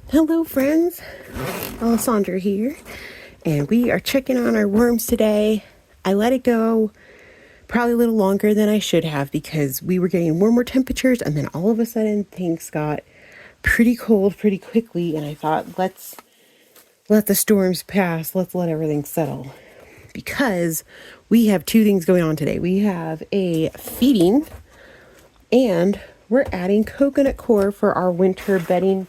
Hello friends, Alessandra here, and we are checking on our worms today. I let it go probably a little longer than I should have because we were getting warmer temperatures, and then all of a sudden things got pretty cold pretty quickly, and I thought, let's let the storms pass, let's let everything settle, because we have two things going on today. We have a feeding, and we're adding coconut coir for our winter bedding,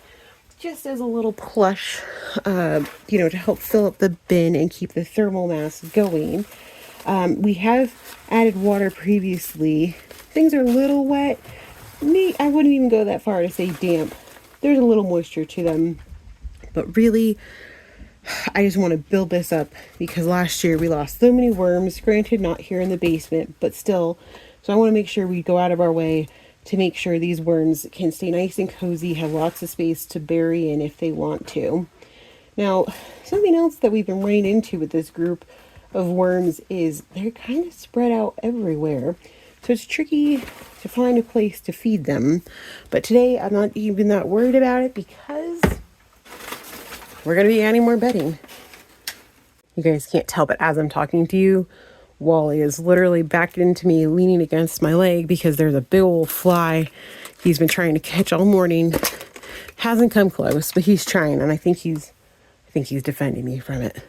just as a little plush, to help fill up the bin and keep the thermal mass going. We have added water previously. Things are a little wet. I wouldn't even go that far to say damp. There's a little moisture to them. But really, I just want to build this up because last year we lost so many worms. Granted, not here in the basement, but still. So I want to make sure we go out of our way to make sure these worms can stay nice and cozy, have lots of space to bury in if they want to. Now, something else that we've been running into with this group of worms is they're kind of spread out everywhere. So it's tricky to find a place to feed them. But today I'm not even that worried about it because we're going to be adding more bedding. You guys can't tell, but as I'm talking to you, Wally is literally backed into me, leaning against my leg because there's a big old fly he's been trying to catch all morning. Hasn't come close, but he's trying, and I think he's defending me from it.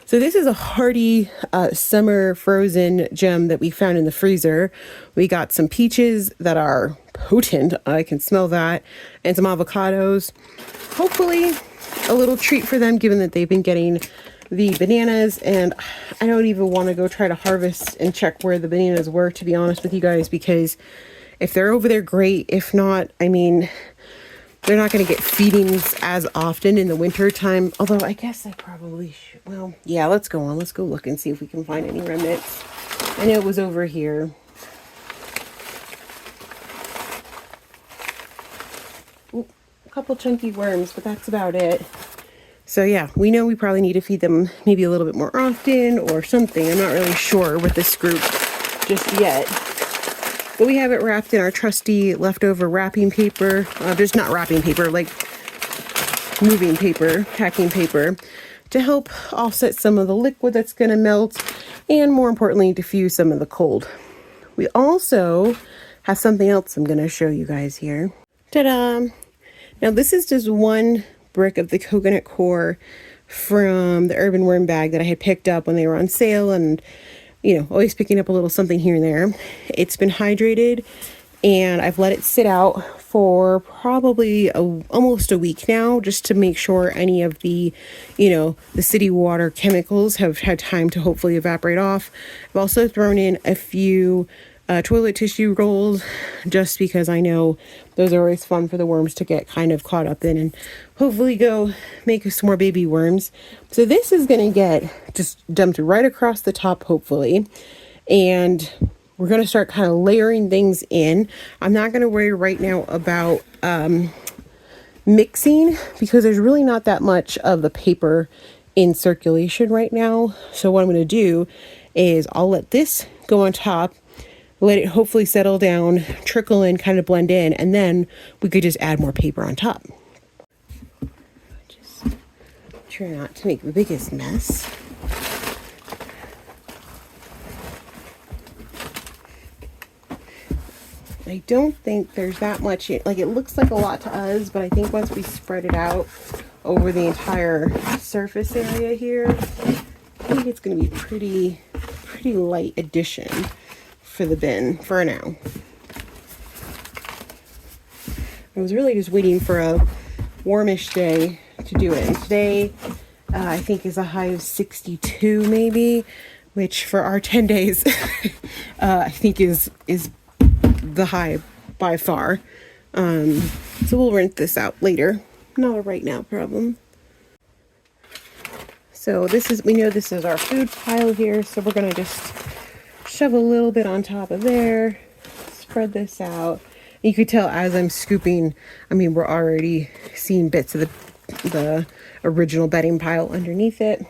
So this is a hearty summer frozen gem that we found in the freezer. We got some peaches that are potent. I can smell that, and some avocados. Hopefully, a little treat for them, given that they've been getting the bananas, and I don't even want to go try to harvest and check where the bananas were, to be honest with you guys, because if they're over there, great. If not, I mean, they're not going to get feedings as often in the winter time, although I guess I probably should. Well, yeah, let's go look and see if we can find any remnants. I know it was over here. Ooh, a couple chunky worms, but that's about it. So yeah, we know we probably need to feed them maybe a little bit more often or something. I'm not really sure with this group just yet. But we have it wrapped in our trusty leftover wrapping paper. Just not wrapping paper, like moving paper, packing paper, to help offset some of the liquid that's going to melt and, more importantly, diffuse some of the cold. We also have something else I'm going to show you guys here. Ta-da! Now this is just one brick of the coconut coir from the urban worm bag that I had picked up when they were on sale, and always picking up a little something here and there. It's been hydrated, and I've let it sit out for probably almost a week now, just to make sure any of the the city water chemicals have had time to hopefully evaporate off. I've also thrown in a few toilet tissue rolls, just because I know those are always fun for the worms to get kind of caught up in and hopefully go make some more baby worms. So this is going to get just dumped right across the top, hopefully. And we're going to start kind of layering things in. I'm not going to worry right now about mixing, because there's really not that much of the paper in circulation right now. So what I'm going to do is I'll let this go on top, let it hopefully settle down, trickle in, kind of blend in, and then we could just add more paper on top. Just try not to make the biggest mess. I don't think there's that much, like, it looks like a lot to us, but I think once we spread it out over the entire surface area here, I think it's going to be pretty light addition for the bin for now. I was really just waiting for a warmish day to do it, and today I think is a high of 62 maybe, which for our 10 days I think is the high by far. So we'll rinse this out later, not a right now problem. So we know this is our food pile here, so we're gonna just shove a little bit on top of there, spread this out. You could tell as I'm scooping, I mean, we're already seeing bits of the original bedding pile underneath it.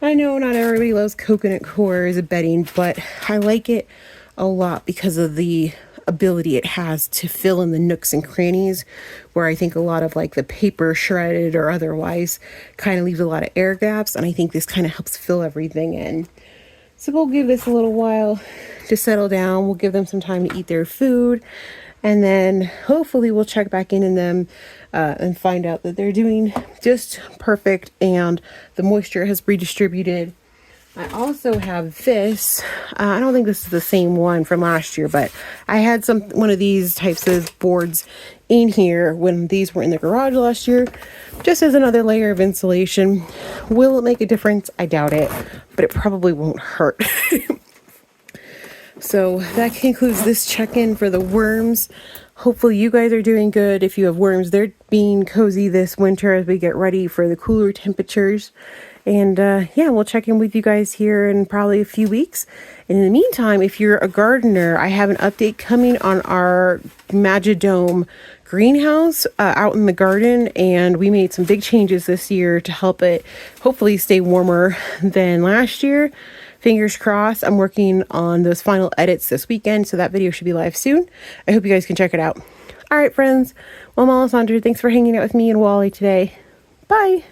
I know not everybody loves coconut coir as a bedding, but I like it a lot because of the ability it has to fill in the nooks and crannies where I think a lot of like the paper shredded or otherwise kind of leaves a lot of air gaps, and I think this kind of helps fill everything in. So we'll give this a little while to settle down. We'll give them some time to eat their food, and then hopefully we'll check back in them and find out that they're doing just perfect and the moisture has redistributed. I also have this. I don't think this is the same one from last year, but I had one of these types of boards in here when these were in the garage last year, just as another layer of insulation. Will it make a difference? I doubt it, but it probably won't hurt. So that concludes this check-in for the worms. Hopefully you guys are doing good. If you have worms, they're being cozy this winter as we get ready for the cooler temperatures. And yeah, we'll check in with you guys here in probably a few weeks. And in the meantime, if you're a gardener, I have an update coming on our Magidome greenhouse out in the garden. And we made some big changes this year to help it hopefully stay warmer than last year. Fingers crossed. I'm working on those final edits this weekend, so that video should be live soon. I hope you guys can check it out. All right, friends. Well, I'm Alessandra. Thanks for hanging out with me and Wally today. Bye.